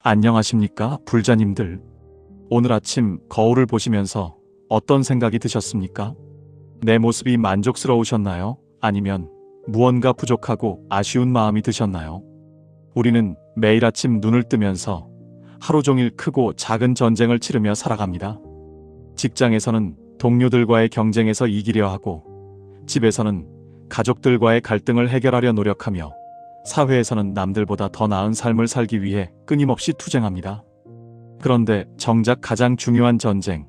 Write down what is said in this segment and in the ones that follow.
안녕하십니까, 불자님들. 오늘 아침 거울을 보시면서 어떤 생각이 드셨습니까? 내 모습이 만족스러우셨나요? 아니면 무언가 부족하고 아쉬운 마음이 드셨나요? 우리는 매일 아침 눈을 뜨면서 하루 종일 크고 작은 전쟁을 치르며 살아갑니다. 직장에서는 동료들과의 경쟁에서 이기려 하고, 집에서는 가족들과의 갈등을 해결하려 노력하며, 사회에서는 남들보다 더 나은 삶을 살기 위해 끊임없이 투쟁합니다. 그런데 정작 가장 중요한 전쟁,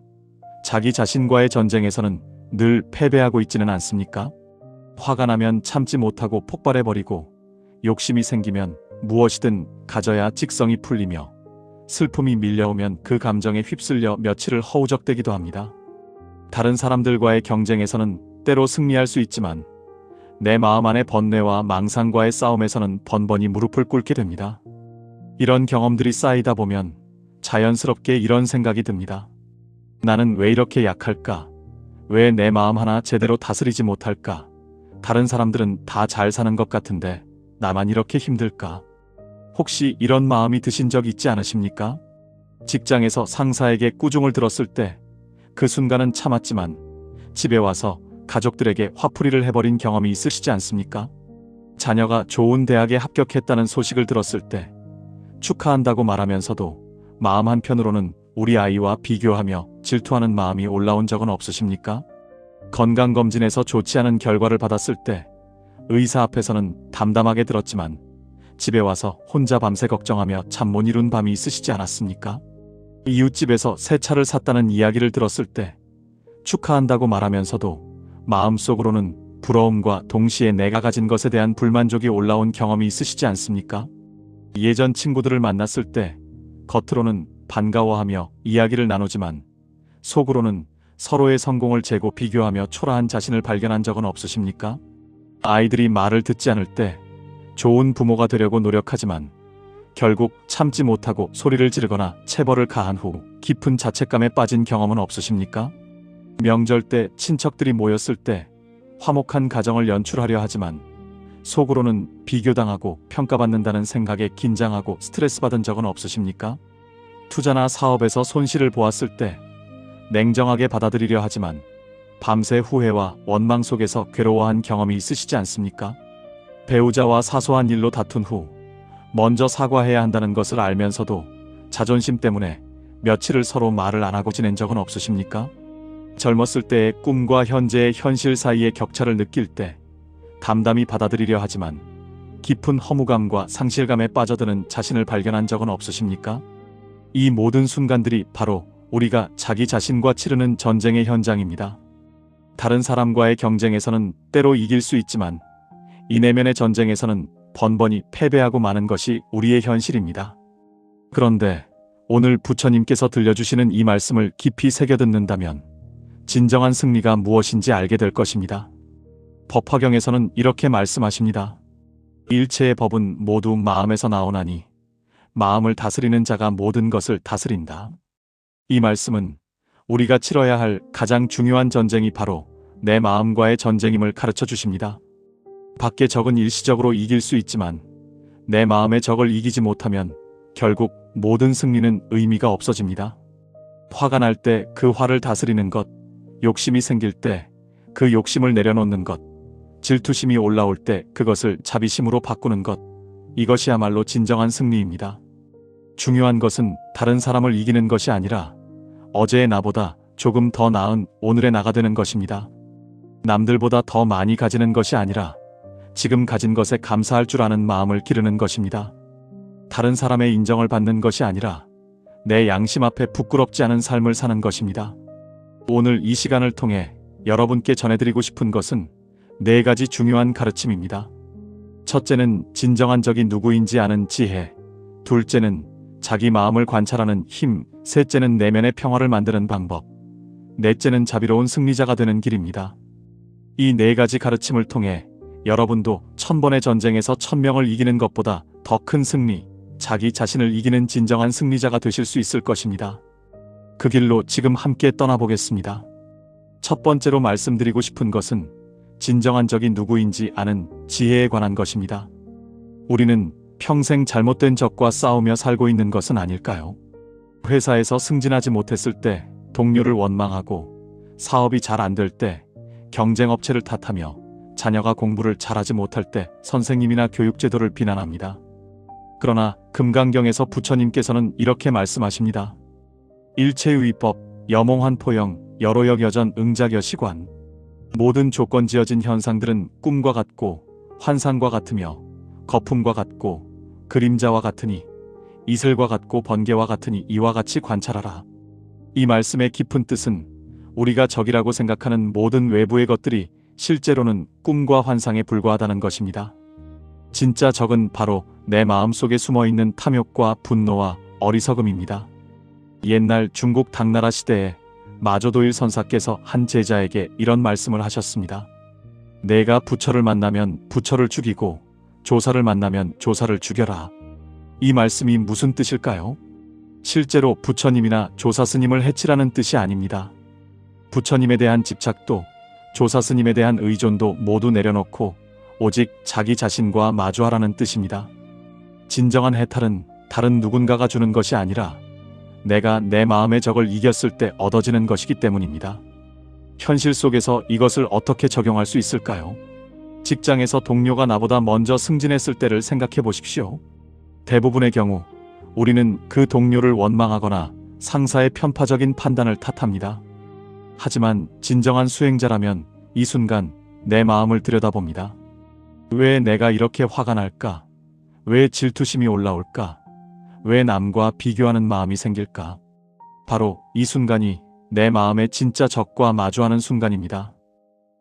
자기 자신과의 전쟁에서는 늘 패배하고 있지는 않습니까? 화가 나면 참지 못하고 폭발해버리고, 욕심이 생기면 무엇이든 가져야 직성이 풀리며, 슬픔이 밀려오면 그 감정에 휩쓸려 며칠을 허우적대기도 합니다. 다른 사람들과의 경쟁에서는 때로 승리할 수 있지만, 내 마음 안의 번뇌와 망상과의 싸움에서는 번번이 무릎을 꿇게 됩니다. 이런 경험들이 쌓이다 보면 자연스럽게 이런 생각이 듭니다. 나는 왜 이렇게 약할까? 왜 내 마음 하나 제대로 다스리지 못할까? 다른 사람들은 다 잘 사는 것 같은데 나만 이렇게 힘들까? 혹시 이런 마음이 드신 적 있지 않으십니까? 직장에서 상사에게 꾸중을 들었을 때 그 순간은 참았지만 집에 와서 가족들에게 화풀이를 해버린 경험이 있으시지 않습니까? 자녀가 좋은 대학에 합격했다는 소식을 들었을 때 축하한다고 말하면서도 마음 한편으로는 우리 아이와 비교하며 질투하는 마음이 올라온 적은 없으십니까? 건강검진에서 좋지 않은 결과를 받았을 때 의사 앞에서는 담담하게 들었지만 집에 와서 혼자 밤새 걱정하며 잠 못 이룬 밤이 있으시지 않았습니까? 이웃집에서 새 차를 샀다는 이야기를 들었을 때 축하한다고 말하면서도 마음속으로는 부러움과 동시에 내가 가진 것에 대한 불만족이 올라온 경험이 있으시지 않습니까? 예전 친구들을 만났을 때 겉으로는 반가워하며 이야기를 나누지만 속으로는 서로의 성공을 재고 비교하며 초라한 자신을 발견한 적은 없으십니까? 아이들이 말을 듣지 않을 때 좋은 부모가 되려고 노력하지만 결국 참지 못하고 소리를 지르거나 체벌을 가한 후 깊은 자책감에 빠진 경험은 없으십니까? 명절 때 친척들이 모였을 때 화목한 가정을 연출하려 하지만 속으로는 비교당하고 평가받는다는 생각에 긴장하고 스트레스 받은 적은 없으십니까? 투자나 사업에서 손실을 보았을 때 냉정하게 받아들이려 하지만 밤새 후회와 원망 속에서 괴로워한 경험이 있으시지 않습니까? 배우자와 사소한 일로 다툰 후 먼저 사과해야 한다는 것을 알면서도 자존심 때문에 며칠을 서로 말을 안 하고 지낸 적은 없으십니까? 젊었을 때의 꿈과 현재의 현실 사이의 격차를 느낄 때 담담히 받아들이려 하지만 깊은 허무감과 상실감에 빠져드는 자신을 발견한 적은 없으십니까? 이 모든 순간들이 바로 우리가 자기 자신과 치르는 전쟁의 현장입니다. 다른 사람과의 경쟁에서는 때로 이길 수 있지만 이 내면의 전쟁에서는 번번이 패배하고 마는 것이 우리의 현실입니다. 그런데 오늘 부처님께서 들려주시는 이 말씀을 깊이 새겨듣는다면 진정한 승리가 무엇인지 알게 될 것입니다. 법화경에서는 이렇게 말씀하십니다. 일체의 법은 모두 마음에서 나오나니 마음을 다스리는 자가 모든 것을 다스린다. 이 말씀은 우리가 치러야 할 가장 중요한 전쟁이 바로 내 마음과의 전쟁임을 가르쳐 주십니다. 밖의 적은 일시적으로 이길 수 있지만 내 마음의 적을 이기지 못하면 결국 모든 승리는 의미가 없어집니다. 화가 날 때 그 화를 다스리는 것, 욕심이 생길 때 그 욕심을 내려놓는 것, 질투심이 올라올 때 그것을 자비심으로 바꾸는 것, 이것이야말로 진정한 승리입니다. 중요한 것은 다른 사람을 이기는 것이 아니라 어제의 나보다 조금 더 나은 오늘의 나가 되는 것입니다. 남들보다 더 많이 가지는 것이 아니라 지금 가진 것에 감사할 줄 아는 마음을 기르는 것입니다. 다른 사람의 인정을 받는 것이 아니라 내 양심 앞에 부끄럽지 않은 삶을 사는 것입니다. 오늘 이 시간을 통해 여러분께 전해드리고 싶은 것은 4가지 중요한 가르침입니다. 첫째는 진정한 적이 누구인지 아는 지혜, 둘째는 자기 마음을 관찰하는 힘, 셋째는 내면의 평화를 만드는 방법, 넷째는 자비로운 승리자가 되는 길입니다. 이 4가지 가르침을 통해 여러분도 1000번의 전쟁에서 1000명을 이기는 것보다 더 큰 승리, 자기 자신을 이기는 진정한 승리자가 되실 수 있을 것입니다. 그 길로 지금 함께 떠나보겠습니다. 첫 번째로 말씀드리고 싶은 것은 진정한 적이 누구인지 아는 지혜에 관한 것입니다. 우리는 평생 잘못된 적과 싸우며 살고 있는 것은 아닐까요? 회사에서 승진하지 못했을 때 동료를 원망하고, 사업이 잘 안 될 때 경쟁업체를 탓하며, 자녀가 공부를 잘하지 못할 때 선생님이나 교육제도를 비난합니다. 그러나 금강경에서 부처님께서는 이렇게 말씀하십니다. 일체유의법, 여몽환포영, 여로역여전 응작여시관. 모든 조건 지어진 현상들은 꿈과 같고 환상과 같으며 거품과 같고 그림자와 같으니, 이슬과 같고 번개와 같으니 이와 같이 관찰하라. 이 말씀의 깊은 뜻은 우리가 적이라고 생각하는 모든 외부의 것들이 실제로는 꿈과 환상에 불과하다는 것입니다. 진짜 적은 바로 내 마음속에 숨어있는 탐욕과 분노와 어리석음입니다. 옛날 중국 당나라 시대에 마조도일 선사께서 한 제자에게 이런 말씀을 하셨습니다. 내가 부처를 만나면 부처를 죽이고 조사를 만나면 조사를 죽여라. 이 말씀이 무슨 뜻일까요? 실제로 부처님이나 조사스님을 해치라는 뜻이 아닙니다. 부처님에 대한 집착도 조사스님에 대한 의존도 모두 내려놓고 오직 자기 자신과 마주하라는 뜻입니다. 진정한 해탈은 다른 누군가가 주는 것이 아니라 내가 내 마음의 적을 이겼을 때 얻어지는 것이기 때문입니다. 현실 속에서 이것을 어떻게 적용할 수 있을까요? 직장에서 동료가 나보다 먼저 승진했을 때를 생각해 보십시오. 대부분의 경우 우리는 그 동료를 원망하거나 상사의 편파적인 판단을 탓합니다. 하지만 진정한 수행자라면 이 순간 내 마음을 들여다봅니다. 왜 내가 이렇게 화가 날까? 왜 질투심이 올라올까? 왜 남과 비교하는 마음이 생길까? 바로 이 순간이 내 마음의 진짜 적과 마주하는 순간입니다.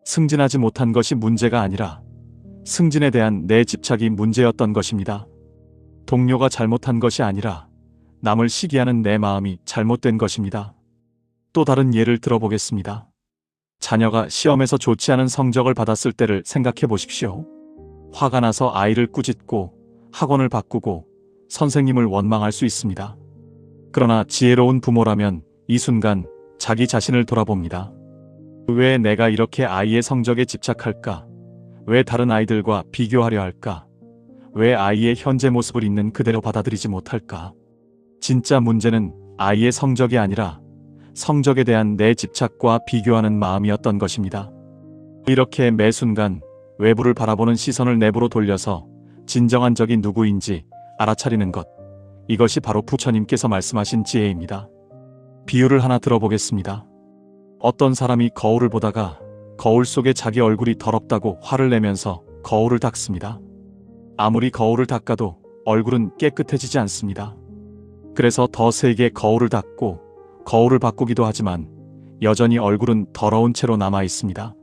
승진하지 못한 것이 문제가 아니라 승진에 대한 내 집착이 문제였던 것입니다. 동료가 잘못한 것이 아니라 남을 시기하는 내 마음이 잘못된 것입니다. 또 다른 예를 들어보겠습니다. 자녀가 시험에서 좋지 않은 성적을 받았을 때를 생각해 보십시오. 화가 나서 아이를 꾸짖고 학원을 바꾸고 선생님을 원망할 수 있습니다. 그러나 지혜로운 부모라면 이 순간 자기 자신을 돌아봅니다. 왜 내가 이렇게 아이의 성적에 집착할까? 왜 다른 아이들과 비교하려 할까? 왜 아이의 현재 모습을 있는 그대로 받아들이지 못할까? 진짜 문제는 아이의 성적이 아니라 성적에 대한 내 집착과 비교하는 마음이었던 것입니다. 이렇게 매 순간 외부를 바라보는 시선을 내부로 돌려서 진정한 적이 누구인지 알아차리는 것, 이것이 바로 부처님께서 말씀하신 지혜입니다. 비유를 하나 들어보겠습니다. 어떤 사람이 거울을 보다가 거울 속에 자기 얼굴이 더럽다고 화를 내면서 거울을 닦습니다. 아무리 거울을 닦아도 얼굴은 깨끗해지지 않습니다. 그래서 더 세게 거울을 닦고 거울을 바꾸기도 하지만 여전히 얼굴은 더러운 채로 남아 있습니다.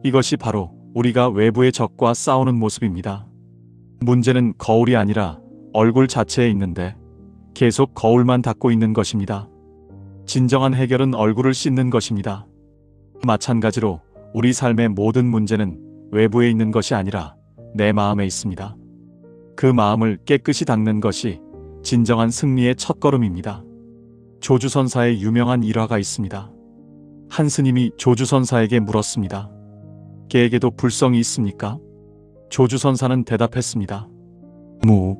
이것이 바로 우리가 외부의 적과 싸우는 모습입니다. 문제는 거울이 아니라 얼굴 자체에 있는데 계속 거울만 닦고 있는 것입니다. 진정한 해결은 얼굴을 씻는 것입니다. 마찬가지로 우리 삶의 모든 문제는 외부에 있는 것이 아니라 내 마음에 있습니다. 그 마음을 깨끗이 닦는 것이 진정한 승리의 첫걸음입니다. 조주선사의 유명한 일화가 있습니다. 한 스님이 조주선사에게 물었습니다. 개에게도 불성이 있습니까? 조주선사는 대답했습니다. 무.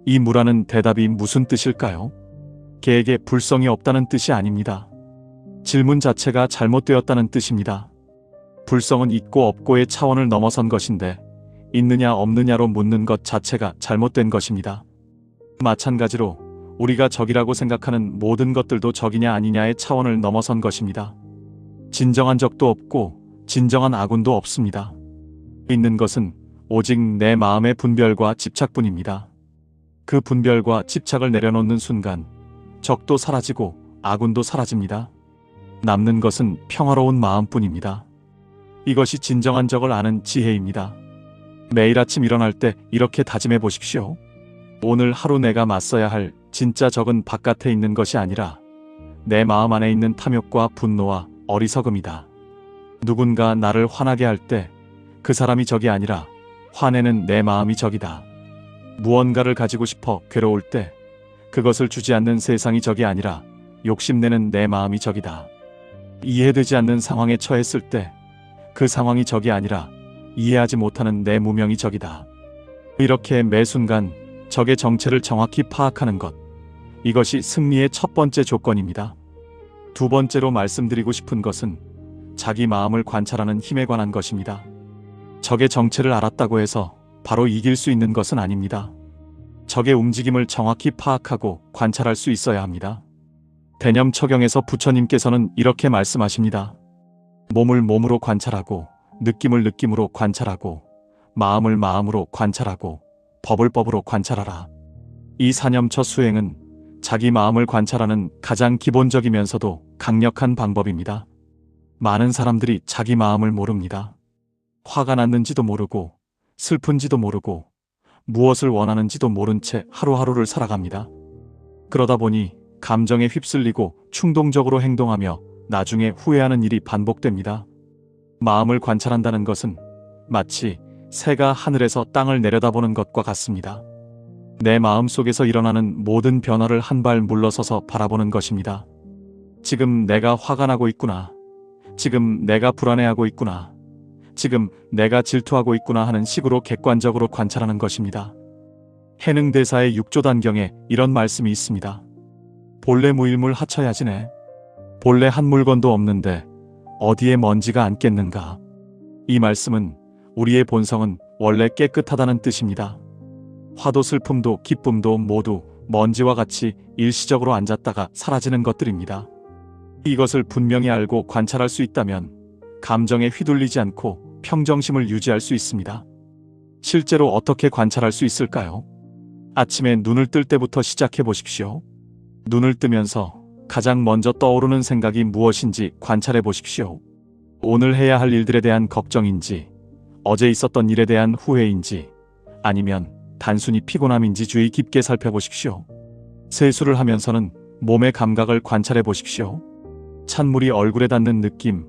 이 무라는 대답이 무슨 뜻일까요? 개에게 불성이 없다는 뜻이 아닙니다. 질문 자체가 잘못되었다는 뜻입니다. 불성은 있고 없고의 차원을 넘어선 것인데 있느냐 없느냐로 묻는 것 자체가 잘못된 것입니다. 마찬가지로 우리가 적이라고 생각하는 모든 것들도 적이냐 아니냐의 차원을 넘어선 것입니다. 진정한 적도 없고 진정한 아군도 없습니다. 있는 것은 오직 내 마음의 분별과 집착뿐입니다. 그 분별과 집착을 내려놓는 순간 적도 사라지고 아군도 사라집니다. 남는 것은 평화로운 마음뿐입니다. 이것이 진정한 적을 아는 지혜입니다. 매일 아침 일어날 때 이렇게 다짐해 보십시오. 오늘 하루 내가 맞서야 할 진짜 적은 바깥에 있는 것이 아니라 내 마음 안에 있는 탐욕과 분노와 어리석음이다. 누군가 나를 화나게 할 때 그 사람이 적이 아니라 화내는 내 마음이 적이다. 무언가를 가지고 싶어 괴로울 때 그것을 주지 않는 세상이 적이 아니라 욕심내는 내 마음이 적이다. 이해되지 않는 상황에 처했을 때 그 상황이 적이 아니라 이해하지 못하는 내 무명이 적이다. 이렇게 매 순간 적의 정체를 정확히 파악하는 것. 이것이 승리의 첫 번째 조건입니다. 두 번째로 말씀드리고 싶은 것은 자기 마음을 관찰하는 힘에 관한 것입니다. 적의 정체를 알았다고 해서 바로 이길 수 있는 것은 아닙니다. 적의 움직임을 정확히 파악하고 관찰할 수 있어야 합니다. 대념처경에서 부처님께서는 이렇게 말씀하십니다. 몸을 몸으로 관찰하고 느낌을 느낌으로 관찰하고 마음을 마음으로 관찰하고 법을 법으로 관찰하라. 이 사념처 수행은 자기 마음을 관찰하는 가장 기본적이면서도 강력한 방법입니다. 많은 사람들이 자기 마음을 모릅니다. 화가 났는지도 모르고 슬픈지도 모르고 무엇을 원하는지도 모른 채 하루하루를 살아갑니다. 그러다 보니 감정에 휩쓸리고 충동적으로 행동하며 나중에 후회하는 일이 반복됩니다. 마음을 관찰한다는 것은 마치 새가 하늘에서 땅을 내려다보는 것과 같습니다. 내 마음 속에서 일어나는 모든 변화를 한 발 물러서서 바라보는 것입니다. 지금 내가 화가 나고 있구나. 지금 내가 불안해하고 있구나. 지금 내가 질투하고 있구나 하는 식으로 객관적으로 관찰하는 것입니다. 해능대사의 6조단경에 이런 말씀이 있습니다. 본래 무일물 하처야지네. 본래 한 물건도 없는데 어디에 먼지가 앉겠는가. 이 말씀은 우리의 본성은 원래 깨끗하다는 뜻입니다. 화도 슬픔도 기쁨도 모두 먼지와 같이 일시적으로 앉았다가 사라지는 것들입니다. 이것을 분명히 알고 관찰할 수 있다면 감정에 휘둘리지 않고 평정심을 유지할 수 있습니다. 실제로 어떻게 관찰할 수 있을까요? 아침에 눈을 뜰 때부터 시작해 보십시오. 눈을 뜨면서 가장 먼저 떠오르는 생각이 무엇인지 관찰해 보십시오. 오늘 해야 할 일들에 대한 걱정인지, 어제 있었던 일에 대한 후회인지, 아니면 단순히 피곤함인지 주의 깊게 살펴보십시오. 세수를 하면서는 몸의 감각을 관찰해 보십시오. 찬물이 얼굴에 닿는 느낌,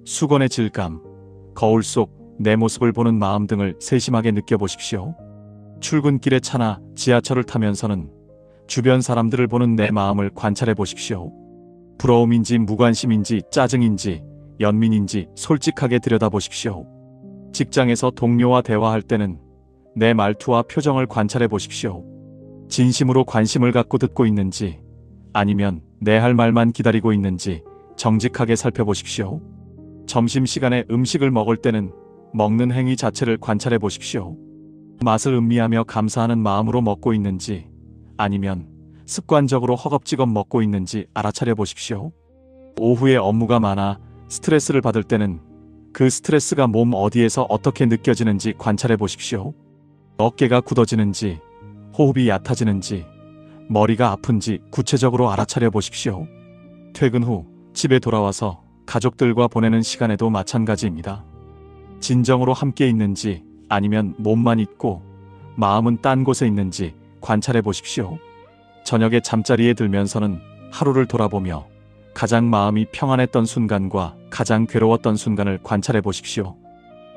수건의 질감, 거울 속 내 모습을 보는 마음 등을 세심하게 느껴보십시오. 출근길에 차나 지하철을 타면서는 주변 사람들을 보는 내 마음을 관찰해 보십시오. 부러움인지 무관심인지 짜증인지 연민인지 솔직하게 들여다보십시오. 직장에서 동료와 대화할 때는 내 말투와 표정을 관찰해 보십시오. 진심으로 관심을 갖고 듣고 있는지 아니면 내 할 말만 기다리고 있는지 정직하게 살펴보십시오. 점심시간에 음식을 먹을 때는 먹는 행위 자체를 관찰해 보십시오. 맛을 음미하며 감사하는 마음으로 먹고 있는지 아니면 습관적으로 허겁지겁 먹고 있는지 알아차려 보십시오. 오후에 업무가 많아 스트레스를 받을 때는 그 스트레스가 몸 어디에서 어떻게 느껴지는지 관찰해 보십시오. 어깨가 굳어지는지, 호흡이 얕아지는지, 머리가 아픈지 구체적으로 알아차려 보십시오. 퇴근 후 집에 돌아와서 가족들과 보내는 시간에도 마찬가지입니다. 진정으로 함께 있는지 아니면 몸만 있고 마음은 딴 곳에 있는지 관찰해 보십시오. 저녁에 잠자리에 들면서는 하루를 돌아보며 가장 마음이 평안했던 순간과 가장 괴로웠던 순간을 관찰해 보십시오.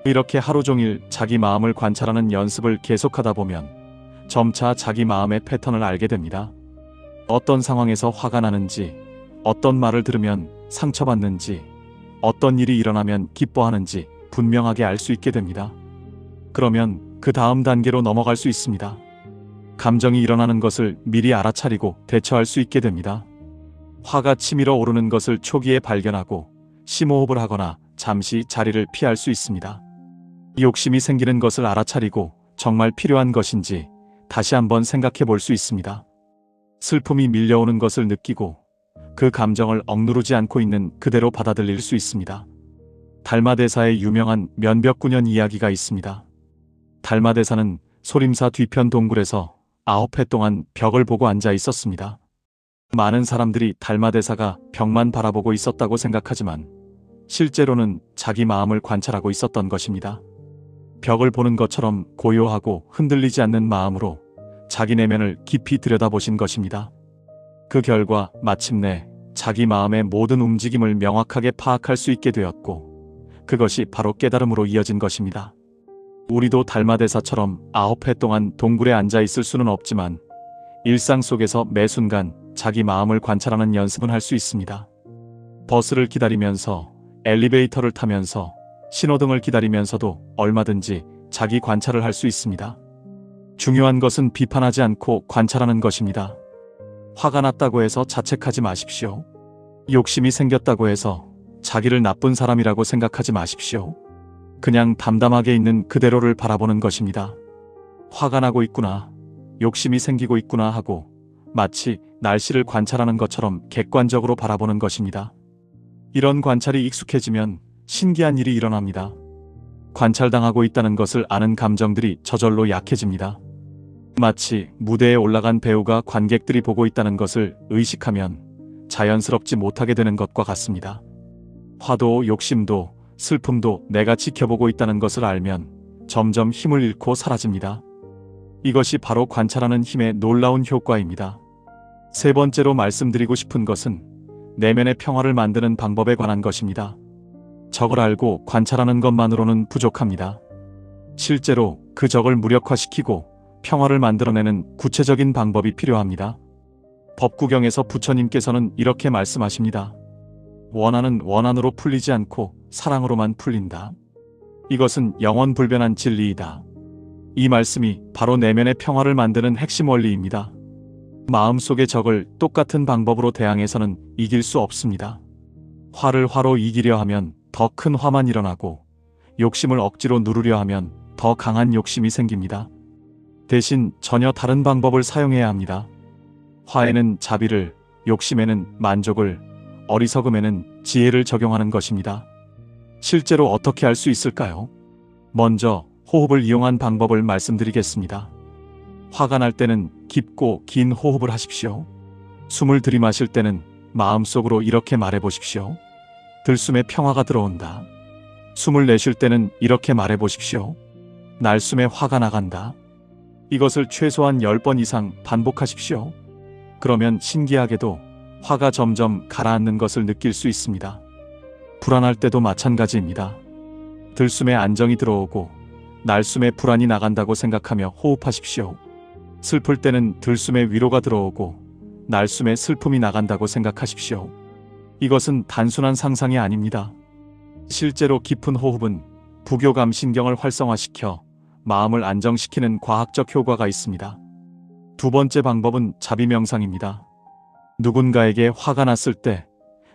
이렇게 하루 종일 자기 마음을 관찰하는 연습을 계속하다 보면 점차 자기 마음의 패턴을 알게 됩니다. 어떤 상황에서 화가 나는지, 어떤 말을 들으면 상처받는지, 어떤 일이 일어나면 기뻐하는지 분명하게 알 수 있게 됩니다. 그러면 그 다음 단계로 넘어갈 수 있습니다. 감정이 일어나는 것을 미리 알아차리고 대처할 수 있게 됩니다. 화가 치밀어 오르는 것을 초기에 발견하고 심호흡을 하거나 잠시 자리를 피할 수 있습니다. 욕심이 생기는 것을 알아차리고 정말 필요한 것인지 다시 한번 생각해 볼 수 있습니다. 슬픔이 밀려오는 것을 느끼고 그 감정을 억누르지 않고 있는 그대로 받아들일 수 있습니다. 달마대사의 유명한 면벽구년 이야기가 있습니다. 달마대사는 소림사 뒤편 동굴에서 9해 동안 벽을 보고 앉아 있었습니다. 많은 사람들이 달마대사가 벽만 바라보고 있었다고 생각하지만 실제로는 자기 마음을 관찰하고 있었던 것입니다. 벽을 보는 것처럼 고요하고 흔들리지 않는 마음으로 자기 내면을 깊이 들여다보신 것입니다. 그 결과 마침내 자기 마음의 모든 움직임을 명확하게 파악할 수 있게 되었고 그것이 바로 깨달음으로 이어진 것입니다. 우리도 달마대사처럼 9해 동안 동굴에 앉아 있을 수는 없지만 일상 속에서 매 순간 자기 마음을 관찰하는 연습은 할 수 있습니다. 버스를 기다리면서, 엘리베이터를 타면서, 신호등을 기다리면서도 얼마든지 자기 관찰을 할 수 있습니다. 중요한 것은 비판하지 않고 관찰하는 것입니다. 화가 났다고 해서 자책하지 마십시오. 욕심이 생겼다고 해서 자기를 나쁜 사람이라고 생각하지 마십시오. 그냥 담담하게 있는 그대로를 바라보는 것입니다. 화가 나고 있구나, 욕심이 생기고 있구나 하고 마치 날씨를 관찰하는 것처럼 객관적으로 바라보는 것입니다. 이런 관찰이 익숙해지면 신기한 일이 일어납니다. 관찰당하고 있다는 것을 아는 감정들이 저절로 약해집니다. 마치 무대에 올라간 배우가 관객들이 보고 있다는 것을 의식하면 자연스럽지 못하게 되는 것과 같습니다. 화도 욕심도 슬픔도 내가 지켜보고 있다는 것을 알면 점점 힘을 잃고 사라집니다. 이것이 바로 관찰하는 힘의 놀라운 효과입니다. 세 번째로 말씀드리고 싶은 것은 내면의 평화를 만드는 방법에 관한 것입니다. 적을 알고 관찰하는 것만으로는 부족합니다. 실제로 그 적을 무력화시키고 평화를 만들어내는 구체적인 방법이 필요합니다. 법구경에서 부처님께서는 이렇게 말씀하십니다. 원한은 원한으로 풀리지 않고 사랑으로만 풀린다. 이것은 영원불변한 진리이다. 이 말씀이 바로 내면의 평화를 만드는 핵심 원리입니다. 마음속의 적을 똑같은 방법으로 대항해서는 이길 수 없습니다. 화를 화로 이기려 하면 더 큰 화만 일어나고 욕심을 억지로 누르려 하면 더 강한 욕심이 생깁니다. 대신 전혀 다른 방법을 사용해야 합니다. 화에는 자비를, 욕심에는 만족을, 어리석음에는 지혜를 적용하는 것입니다. 실제로 어떻게 할 수 있을까요? 먼저 호흡을 이용한 방법을 말씀드리겠습니다. 화가 날 때는 깊고 긴 호흡을 하십시오. 숨을 들이마실 때는 마음속으로 이렇게 말해보십시오. 들숨에 평화가 들어온다. 숨을 내쉴 때는 이렇게 말해보십시오. 날숨에 화가 나간다. 이것을 최소한 10번 이상 반복하십시오. 그러면 신기하게도 화가 점점 가라앉는 것을 느낄 수 있습니다. 불안할 때도 마찬가지입니다. 들숨에 안정이 들어오고 날숨에 불안이 나간다고 생각하며 호흡하십시오. 슬플 때는 들숨에 위로가 들어오고 날숨에 슬픔이 나간다고 생각하십시오. 이것은 단순한 상상이 아닙니다. 실제로 깊은 호흡은 부교감 신경을 활성화시켜 마음을 안정시키는 과학적 효과가 있습니다. 두 번째 방법은 자비 명상입니다. 누군가에게 화가 났을 때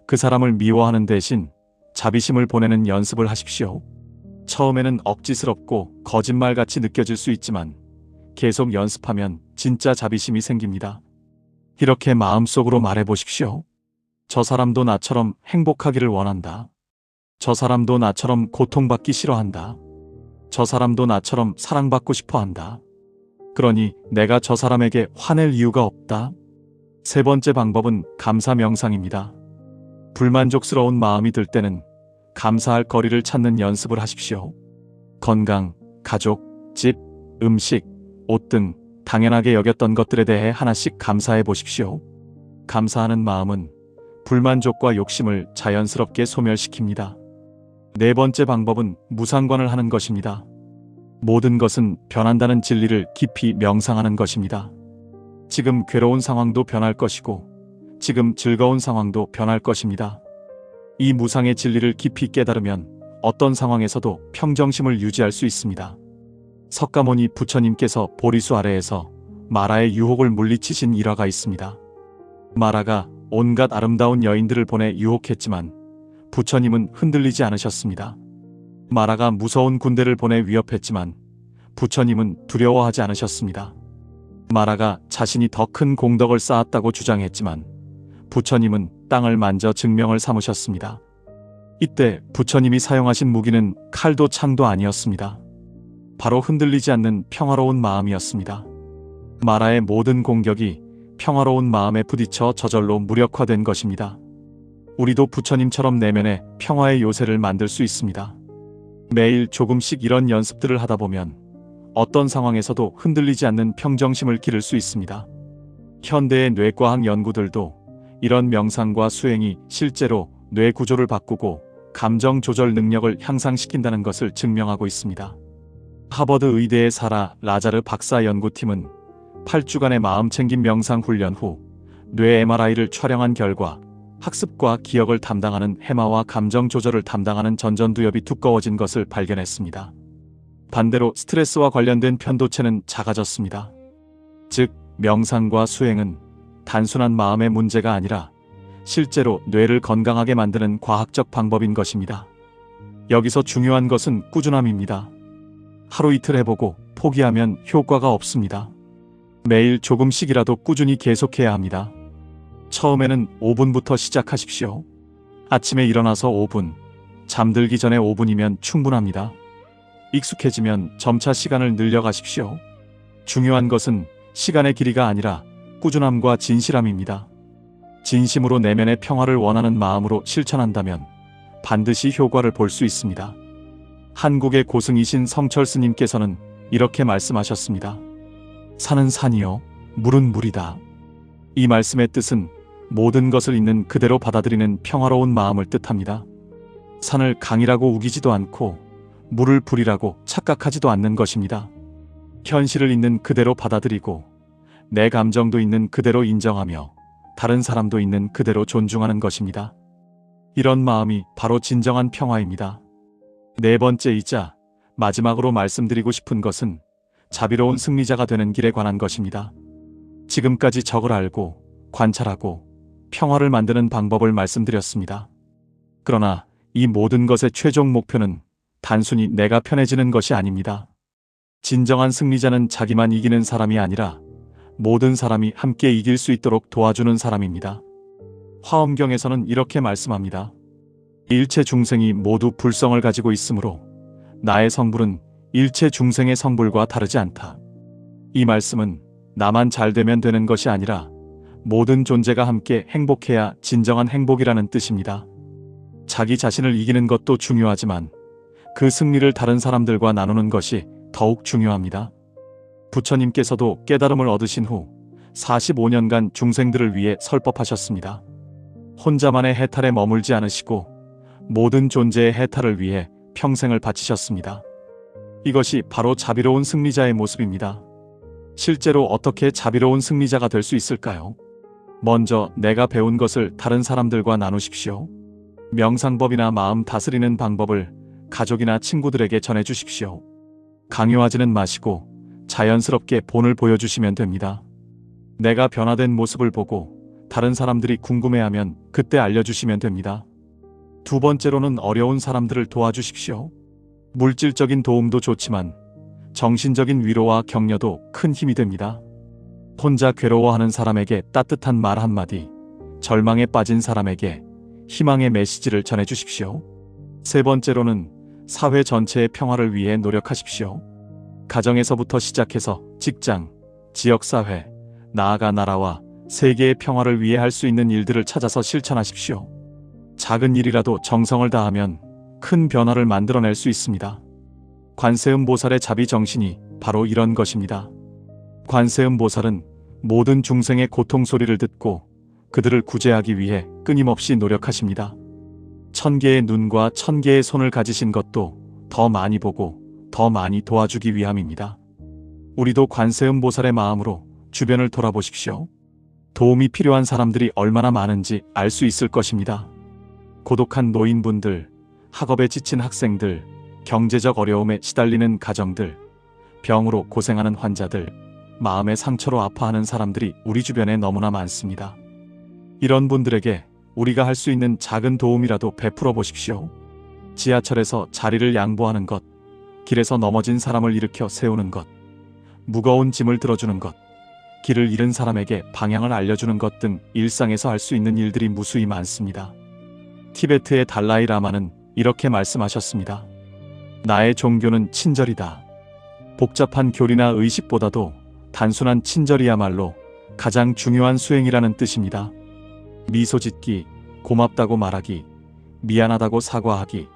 그 사람을 미워하는 대신 자비심을 보내는 연습을 하십시오. 처음에는 억지스럽고 거짓말같이 느껴질 수 있지만 계속 연습하면 진짜 자비심이 생깁니다. 이렇게 마음속으로 말해보십시오. 저 사람도 나처럼 행복하기를 원한다. 저 사람도 나처럼 고통받기 싫어한다. 저 사람도 나처럼 사랑받고 싶어 한다. 그러니 내가 저 사람에게 화낼 이유가 없다. 세 번째 방법은 감사 명상입니다. 불만족스러운 마음이 들 때는 감사할 거리를 찾는 연습을 하십시오. 건강, 가족, 집, 음식, 옷 등 당연하게 여겼던 것들에 대해 하나씩 감사해 보십시오. 감사하는 마음은 불만족과 욕심을 자연스럽게 소멸시킵니다. 네 번째 방법은 무상관을 하는 것입니다. 모든 것은 변한다는 진리를 깊이 명상하는 것입니다. 지금 괴로운 상황도 변할 것이고 지금 즐거운 상황도 변할 것입니다. 이 무상의 진리를 깊이 깨달으면 어떤 상황에서도 평정심을 유지할 수 있습니다. 석가모니 부처님께서 보리수 아래에서 마라의 유혹을 물리치신 일화가 있습니다. 마라가 온갖 아름다운 여인들을 보내 유혹했지만 부처님은 흔들리지 않으셨습니다. 마라가 무서운 군대를 보내 위협했지만 부처님은 두려워하지 않으셨습니다. 마라가 자신이 더 큰 공덕을 쌓았다고 주장했지만 부처님은 땅을 만져 증명을 삼으셨습니다. 이때 부처님이 사용하신 무기는 칼도 창도 아니었습니다. 바로 흔들리지 않는 평화로운 마음이었습니다. 마라의 모든 공격이 평화로운 마음에 부딪혀 저절로 무력화된 것입니다. 우리도 부처님처럼 내면에 평화의 요새를 만들 수 있습니다. 매일 조금씩 이런 연습들을 하다 보면 어떤 상황에서도 흔들리지 않는 평정심을 기를 수 있습니다. 현대의 뇌과학 연구들도 이런 명상과 수행이 실제로 뇌 구조를 바꾸고 감정 조절 능력을 향상시킨다는 것을 증명하고 있습니다. 하버드 의대의 사라 라자르 박사 연구팀은 8주간의 마음챙김 명상 훈련 후 뇌 MRI를 촬영한 결과 학습과 기억을 담당하는 해마와 감정 조절을 담당하는 전전두엽이 두꺼워진 것을 발견했습니다. 반대로 스트레스와 관련된 편도체는 작아졌습니다. 즉, 명상과 수행은 단순한 마음의 문제가 아니라 실제로 뇌를 건강하게 만드는 과학적 방법인 것입니다. 여기서 중요한 것은 꾸준함입니다. 하루 이틀 해보고 포기하면 효과가 없습니다. 매일 조금씩이라도 꾸준히 계속해야 합니다. 처음에는 5분부터 시작하십시오. 아침에 일어나서 5분, 잠들기 전에 5분이면 충분합니다. 익숙해지면 점차 시간을 늘려가십시오. 중요한 것은 시간의 길이가 아니라 꾸준함과 진실함입니다. 진심으로 내면의 평화를 원하는 마음으로 실천한다면 반드시 효과를 볼 수 있습니다. 한국의 고승이신 성철스님께서는 이렇게 말씀하셨습니다. 산은 산이요, 물은 물이다. 이 말씀의 뜻은 모든 것을 있는 그대로 받아들이는 평화로운 마음을 뜻합니다. 산을 강이라고 우기지도 않고 물을 불이라고 착각하지도 않는 것입니다. 현실을 있는 그대로 받아들이고 내 감정도 있는 그대로 인정하며 다른 사람도 있는 그대로 존중하는 것입니다. 이런 마음이 바로 진정한 평화입니다. 네 번째이자 마지막으로 말씀드리고 싶은 것은 자비로운 승리자가 되는 길에 관한 것입니다. 지금까지 적을 알고 관찰하고 평화를 만드는 방법을 말씀드렸습니다. 그러나 이 모든 것의 최종 목표는 단순히 내가 편해지는 것이 아닙니다. 진정한 승리자는 자기만 이기는 사람이 아니라 모든 사람이 함께 이길 수 있도록 도와주는 사람입니다. 화엄경에서는 이렇게 말씀합니다. 일체 중생이 모두 불성을 가지고 있으므로 나의 성불은 일체 중생의 성불과 다르지 않다. 이 말씀은 나만 잘 되면 되는 것이 아니라 모든 존재가 함께 행복해야 진정한 행복이라는 뜻입니다. 자기 자신을 이기는 것도 중요하지만 그 승리를 다른 사람들과 나누는 것이 더욱 중요합니다. 부처님께서도 깨달음을 얻으신 후 45년간 중생들을 위해 설법하셨습니다. 혼자만의 해탈에 머물지 않으시고 모든 존재의 해탈을 위해 평생을 바치셨습니다. 이것이 바로 자비로운 승리자의 모습입니다. 실제로 어떻게 자비로운 승리자가 될 수 있을까요? 먼저 내가 배운 것을 다른 사람들과 나누십시오. 명상법이나 마음 다스리는 방법을 가족이나 친구들에게 전해주십시오. 강요하지는 마시고 자연스럽게 본을 보여주시면 됩니다. 내가 변화된 모습을 보고 다른 사람들이 궁금해하면 그때 알려주시면 됩니다. 두 번째로는 어려운 사람들을 도와주십시오. 물질적인 도움도 좋지만 정신적인 위로와 격려도 큰 힘이 됩니다. 혼자 괴로워하는 사람에게 따뜻한 말 한마디, 절망에 빠진 사람에게 희망의 메시지를 전해주십시오. 세 번째로는 사회 전체의 평화를 위해 노력하십시오. 가정에서부터 시작해서 직장, 지역사회, 나아가 나라와 세계의 평화를 위해 할 수 있는 일들을 찾아서 실천하십시오. 작은 일이라도 정성을 다하면 큰 변화를 만들어낼 수 있습니다. 관세음보살의 자비정신이 바로 이런 것입니다. 관세음보살은 모든 중생의 고통 소리를 듣고 그들을 구제하기 위해 끊임없이 노력하십니다. 1000개의 눈과 1000개의 손을 가지신 것도 더 많이 보고 더 많이 도와주기 위함입니다. 우리도 관세음보살의 마음으로 주변을 돌아보십시오. 도움이 필요한 사람들이 얼마나 많은지 알 수 있을 것입니다. 고독한 노인분들, 학업에 지친 학생들, 경제적 어려움에 시달리는 가정들, 병으로 고생하는 환자들, 마음의 상처로 아파하는 사람들이 우리 주변에 너무나 많습니다. 이런 분들에게 우리가 할 수 있는 작은 도움이라도 베풀어 보십시오. 지하철에서 자리를 양보하는 것, 길에서 넘어진 사람을 일으켜 세우는 것, 무거운 짐을 들어주는 것, 길을 잃은 사람에게 방향을 알려주는 것 등 일상에서 할 수 있는 일들이 무수히 많습니다. 티베트의 달라이 라마는 이렇게 말씀하셨습니다. 나의 종교는 친절이다. 복잡한 교리나 의식보다도 단순한 친절이야말로 가장 중요한 수행이라는 뜻입니다. 미소 짓기, 고맙다고 말하기, 미안하다고 사과하기,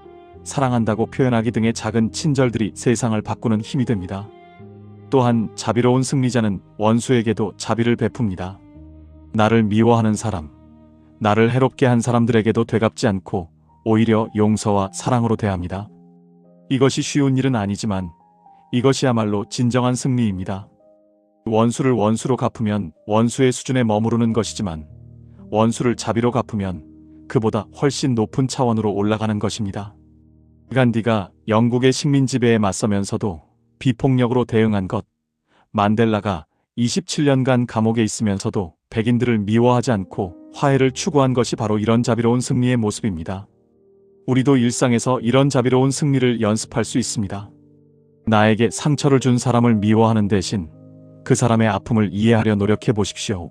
사랑한다고 표현하기 등의 작은 친절들이 세상을 바꾸는 힘이 됩니다. 또한 자비로운 승리자는 원수에게도 자비를 베풉니다. 나를 미워하는 사람, 나를 해롭게 한 사람들에게도 되갚지 않고 오히려 용서와 사랑으로 대합니다. 이것이 쉬운 일은 아니지만 이것이야말로 진정한 승리입니다. 원수를 원수로 갚으면 원수의 수준에 머무르는 것이지만 원수를 자비로 갚으면 그보다 훨씬 높은 차원으로 올라가는 것입니다. 간디가 영국의 식민 지배에 맞서면서도 비폭력으로 대응한 것, 만델라가 27년간 감옥에 있으면서도 백인들을 미워하지 않고 화해를 추구한 것이 바로 이런 자비로운 승리의 모습입니다. 우리도 일상에서 이런 자비로운 승리를 연습할 수 있습니다. 나에게 상처를 준 사람을 미워하는 대신 그 사람의 아픔을 이해하려 노력해 보십시오.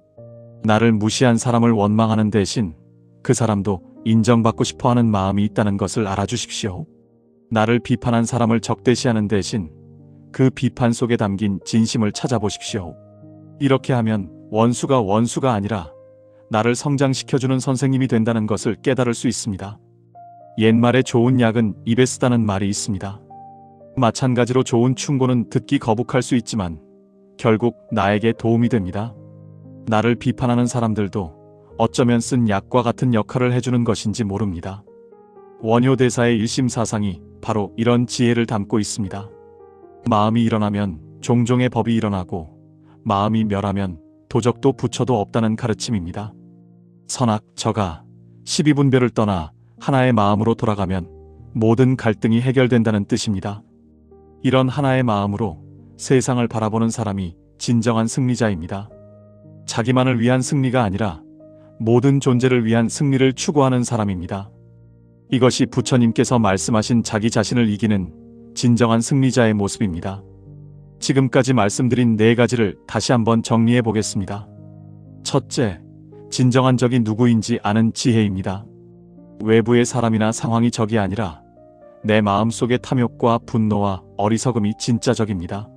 나를 무시한 사람을 원망하는 대신 그 사람도 인정받고 싶어하는 마음이 있다는 것을 알아주십시오. 나를 비판한 사람을 적대시하는 대신 그 비판 속에 담긴 진심을 찾아보십시오. 이렇게 하면 원수가 아니라 나를 성장시켜주는 선생님이 된다는 것을 깨달을 수 있습니다. 옛말에 좋은 약은 입에 쓰다는 말이 있습니다. 마찬가지로 좋은 충고는 듣기 거북할 수 있지만 결국 나에게 도움이 됩니다. 나를 비판하는 사람들도 어쩌면 쓴 약과 같은 역할을 해주는 것인지 모릅니다. 원효 대사의 일심사상이 바로 이런 지혜를 담고 있습니다. 마음이 일어나면 종종의 법이 일어나고 마음이 멸하면 도적도 부처도 없다는 가르침입니다. 선악, 저가, 12분별을 떠나 하나의 마음으로 돌아가면 모든 갈등이 해결된다는 뜻입니다. 이런 하나의 마음으로 세상을 바라보는 사람이 진정한 승리자입니다. 자기만을 위한 승리가 아니라 모든 존재를 위한 승리를 추구하는 사람입니다. 이것이 부처님께서 말씀하신 자기 자신을 이기는 진정한 승리자의 모습입니다. 지금까지 말씀드린 4가지를 다시 한번 정리해 보겠습니다. 첫째, 진정한 적이 누구인지 아는 지혜입니다. 외부의 사람이나 상황이 적이 아니라 내 마음속의 탐욕과 분노와 어리석음이 진짜 적입니다.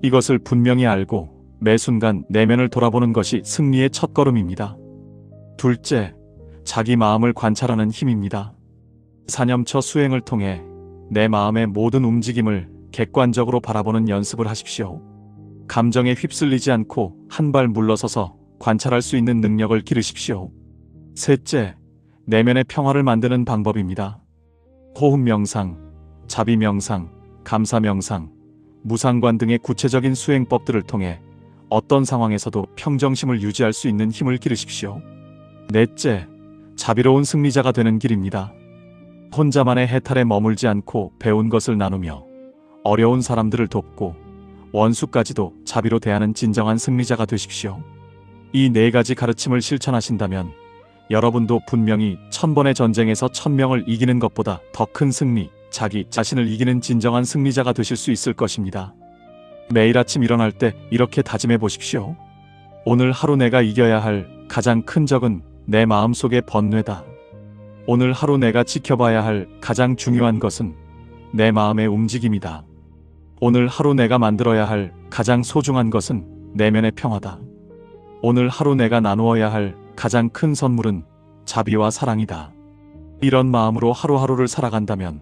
이것을 분명히 알고 매 순간 내면을 돌아보는 것이 승리의 첫걸음입니다. 둘째, 자기 마음을 관찰하는 힘입니다. 사념처 수행을 통해 내 마음의 모든 움직임을 객관적으로 바라보는 연습을 하십시오. 감정에 휩쓸리지 않고 한 발 물러서서 관찰할 수 있는 능력을 기르십시오. 셋째, 내면의 평화를 만드는 방법입니다. 호흡 명상, 자비 명상, 감사 명상, 무상관 등의 구체적인 수행법들을 통해 어떤 상황에서도 평정심을 유지할 수 있는 힘을 기르십시오. 넷째, 자비로운 승리자가 되는 길입니다. 혼자만의 해탈에 머물지 않고 배운 것을 나누며 어려운 사람들을 돕고 원수까지도 자비로 대하는 진정한 승리자가 되십시오. 이 4가지 가르침을 실천하신다면 여러분도 분명히 1000번의 전쟁에서 1000명을 이기는 것보다 더 큰 승리, 자기 자신을 이기는 진정한 승리자가 되실 수 있을 것입니다. 매일 아침 일어날 때 이렇게 다짐해 보십시오. 오늘 하루 내가 이겨야 할 가장 큰 적은 내 마음속의 번뇌다. 오늘 하루 내가 지켜봐야 할 가장 중요한 것은 내 마음의 움직임이다. 오늘 하루 내가 만들어야 할 가장 소중한 것은 내면의 평화다. 오늘 하루 내가 나누어야 할 가장 큰 선물은 자비와 사랑이다. 이런 마음으로 하루하루를 살아간다면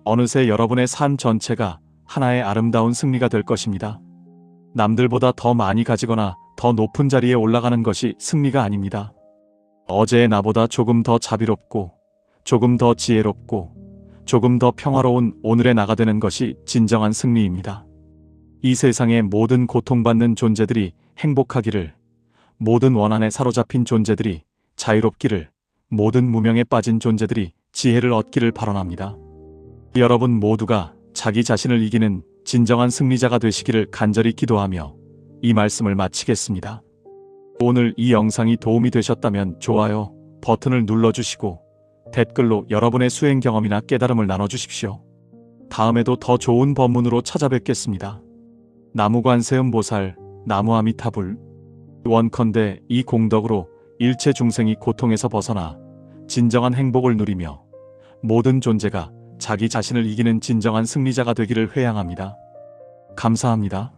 어느새 여러분의 삶 전체가 하나의 아름다운 승리가 될 것입니다. 남들보다 더 많이 가지거나 더 높은 자리에 올라가는 것이 승리가 아닙니다. 어제의 나보다 조금 더 자비롭고 조금 더 지혜롭고 조금 더 평화로운 오늘의 나가 되는 것이 진정한 승리입니다. 이 세상의 모든 고통받는 존재들이 행복하기를, 모든 원한에 사로잡힌 존재들이 자유롭기를, 모든 무명에 빠진 존재들이 지혜를 얻기를 발언합니다. 여러분 모두가 자기 자신을 이기는 진정한 승리자가 되시기를 간절히 기도하며 이 말씀을 마치겠습니다. 오늘 이 영상이 도움이 되셨다면 좋아요 버튼을 눌러주시고 댓글로 여러분의 수행 경험이나 깨달음을 나눠주십시오. 다음에도 더 좋은 법문으로 찾아뵙겠습니다. 나무관세음보살, 나무아미타불. 원컨대 이 공덕으로 일체 중생이 고통에서 벗어나 진정한 행복을 누리며 모든 존재가 자기 자신을 이기는 진정한 승리자가 되기를 회양합니다. 감사합니다.